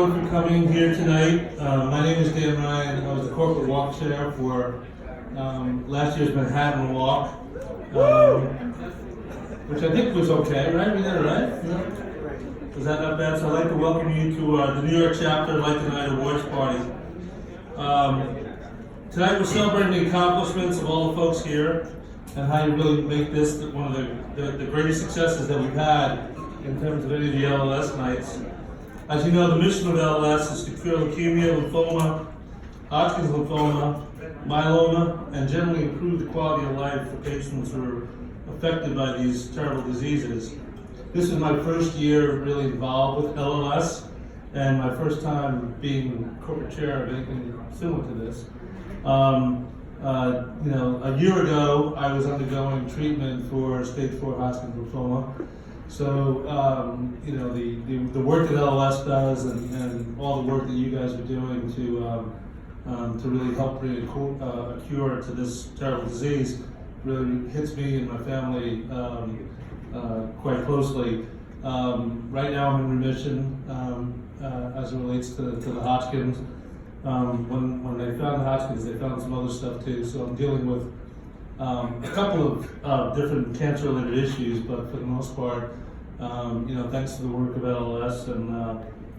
everyone for coming here tonight. My name is Dan Ryan. I was the corporate walk chair for last year's Manhattan Walk, which I think was okay, right? We did it right? Yeah. Was that not bad? So I'd like to welcome you to the New York chapter Light the Night Awards Party. Tonight we're celebrating the accomplishments of all the folks here and how you really make this one of the greatest successes that we've had in terms of any of the LLS nights. As you know, the mission of LLS is to cure leukemia, lymphoma, Hodgkin's lymphoma, myeloma, and generally improve the quality of life for patients who are affected by these terrible diseases. This is my first year really involved with LLS, and my first time being corporate chair of anything similar to this. A year ago, I was undergoing treatment for stage 4 Hodgkin's lymphoma. So, the work that LLS does and all the work that you guys are doing to really help bring a cure to this terrible disease really hits me and my family quite closely. Right now I'm in remission as it relates to the Hodgkin's. When they found the Hodgkin's, they found some other stuff too. So I'm dealing with a couple of different cancer-related issues, but for the most part, thanks to the work of LLS and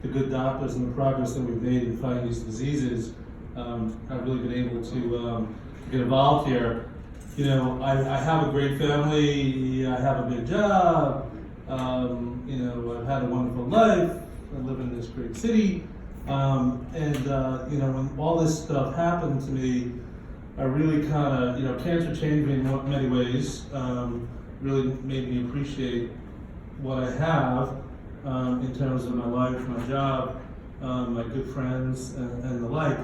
the good doctors and the progress that we've made in fighting these diseases, I've really been able to get involved here. I have a great family, I have a big job, I've had a wonderful life, I live in this great city, when all this stuff happened to me, I really kind of, cancer changed me in many ways, really made me appreciate what I have in terms of my life, my job, my good friends, and the like.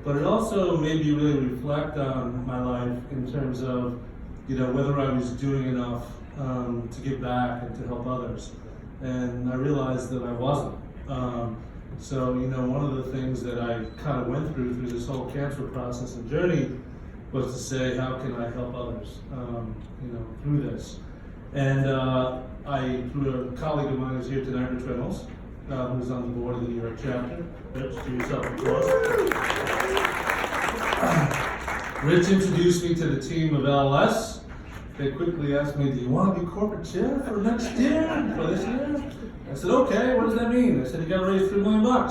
But it also made me really reflect on my life in terms of, whether I was doing enough to give back and to help others. And I realized that I wasn't. One of the things that I kind of went through this whole cancer process and journey was to say, how can I help others, through this? And through a colleague of mine who's here tonight, Rich Reynolds, who's on the board of the New York chapter. Rich, to yourself, of course. Rich introduced me to the team of LLS. They quickly asked me, do you want to be corporate chair for next year, for this year? I said, okay, what does that mean? They said, you got to raise $3 million. I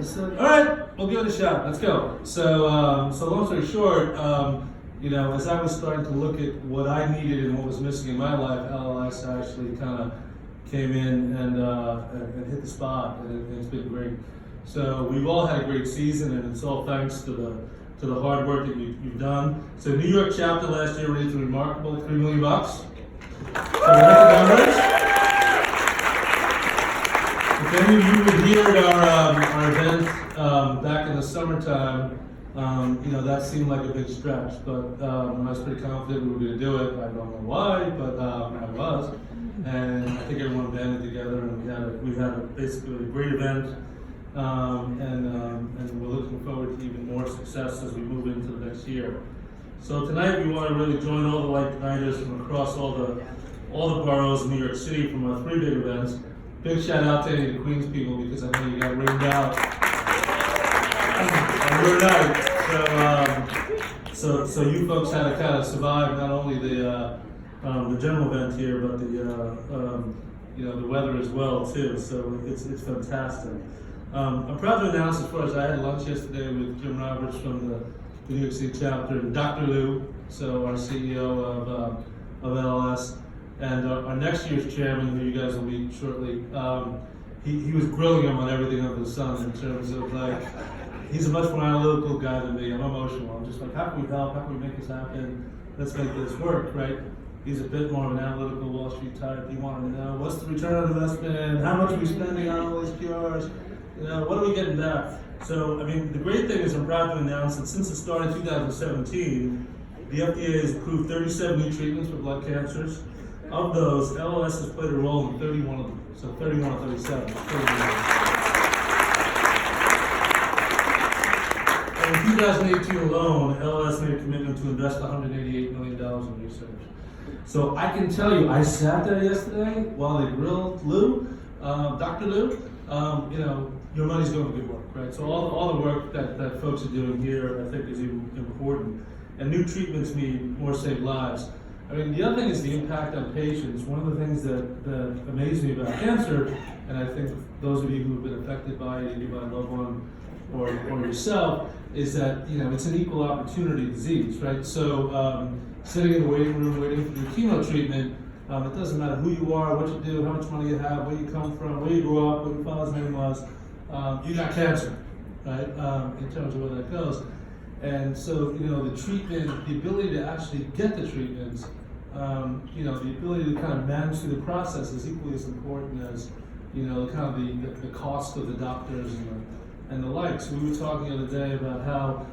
said, all right, we'll give it a shot, let's go. So long story short, as I was starting to look at what I needed and what was missing in my life, LLS actually kind of came in and hit the spot, and it's been great. So we've all had a great season, and it's all thanks to the hard work that you've done. So New York chapter last year raised a remarkable $3 million. So if any of you were here at our event back in the summertime, that seemed like a big stretch, but I was pretty confident we were going to do it. I don't know why, but I was. And I think everyone banded together, and we had basically a great event. And we're looking forward to even more success as we move into the next year. So tonight we want to really join all the Light-Nighters from across all the boroughs in New York City from our 3 big events. Big shout out to any of the Queens people, because I know you got rained out on your night. So you folks had to kind of survive not only the general event here, but the weather as well too. So it's fantastic. I'm proud to announce, as far as I had lunch yesterday with Jim Roberts from the New York City chapter, and Dr. Lou, so our CEO of LLS, and our next year's chairman, who you guys will meet shortly. He was grilling him on everything under the sun in terms of he's a much more analytical guy than me. I'm emotional. I'm just like, how can we help? How can we make this happen? Let's make this work, right? He's a bit more of an analytical Wall Street type. He wanted to know, what's the return on investment? How much are we spending on all these PRs? What are we getting back? So, the great thing is I'm proud to announce that since it started in 2017, the FDA has approved 37 new treatments for blood cancers. Of those, LLS has played a role in 31 of them. So 31 or 37. And in 2018 alone, LLS made a commitment to invest $188 million in research. So I can tell you, I sat there yesterday while they grilled Lou, Dr. Lou, you know, your money's going to good work, right? So all the work that folks are doing here, I think, is even important. And new treatments mean more saved lives. I mean, the other thing is the impact on patients. One of the things that amazes me about cancer, and I think those of you who have been affected by it, either by a loved one or yourself, is that, you know, it's an equal opportunity disease, right? So sitting in the waiting room waiting for your chemo treatment, it doesn't matter who you are, what you do, how much money you have, where you come from, where you grew up, what your father's name was, you got cancer, right? In terms of where that goes. And so, you know, the treatment, the ability to actually get the treatments, you know, the ability to kind of manage through the process is equally as important as, you know, kind of the cost of the doctors and the like. So we were talking the other day about how,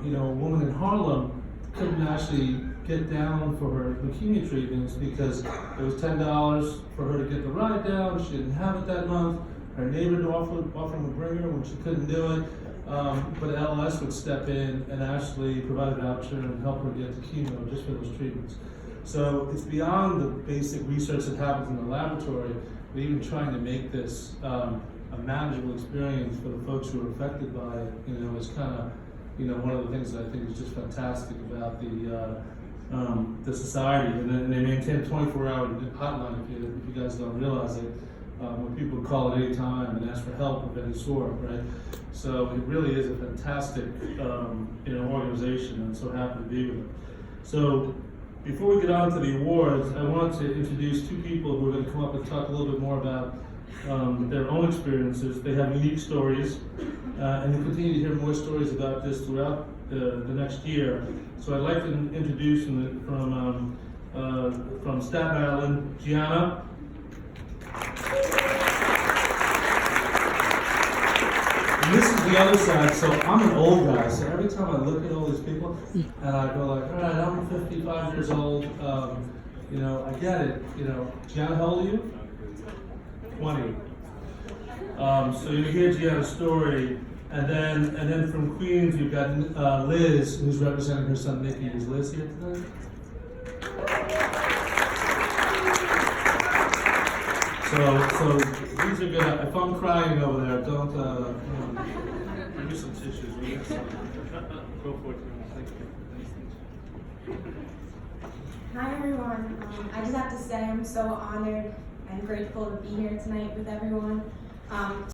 you know, a woman in Harlem couldn't actually get down for her leukemia treatments because it was $10 for her to get the ride down. She didn't have it that month. Her neighbor offered to bring her when she couldn't do it. But LLS would step in and actually provide a voucher and help her get the chemo just for those treatments. So it's beyond the basic research that happens in the laboratory, but even trying to make this a manageable experience for the folks who are affected by it, you know, is kind of, you know, one of the things that I think is just fantastic about the society. And then they maintain a 24-hour hotline if you guys don't realize it. When people call at any time and ask for help of any sort, right? So it really is a fantastic, you know, organization. I'm so happy to be with it. So before we get on to the awards, I want to introduce two people who are going to come up and talk a little bit more about their own experiences. They have unique stories, and you'll continue to hear more stories about this throughout the next year. So I'd like to introduce from Staten Island, Gianna. And this is the other side. So I'm an old guy, so every time I look at all these people and I go like, all right, I'm 55 years old, you know, I get it, you know. Gianna, how old are you? 20. So you hear Gianna's story, and then from Queens we've got Liz, who's representing her son Nicky. Is Liz here today? So these are good. If I'm crying over there, don't give me some tissues. Will you? Go for it. Thank you. Hi everyone. I just have to say I'm so honored and grateful to be here tonight with everyone.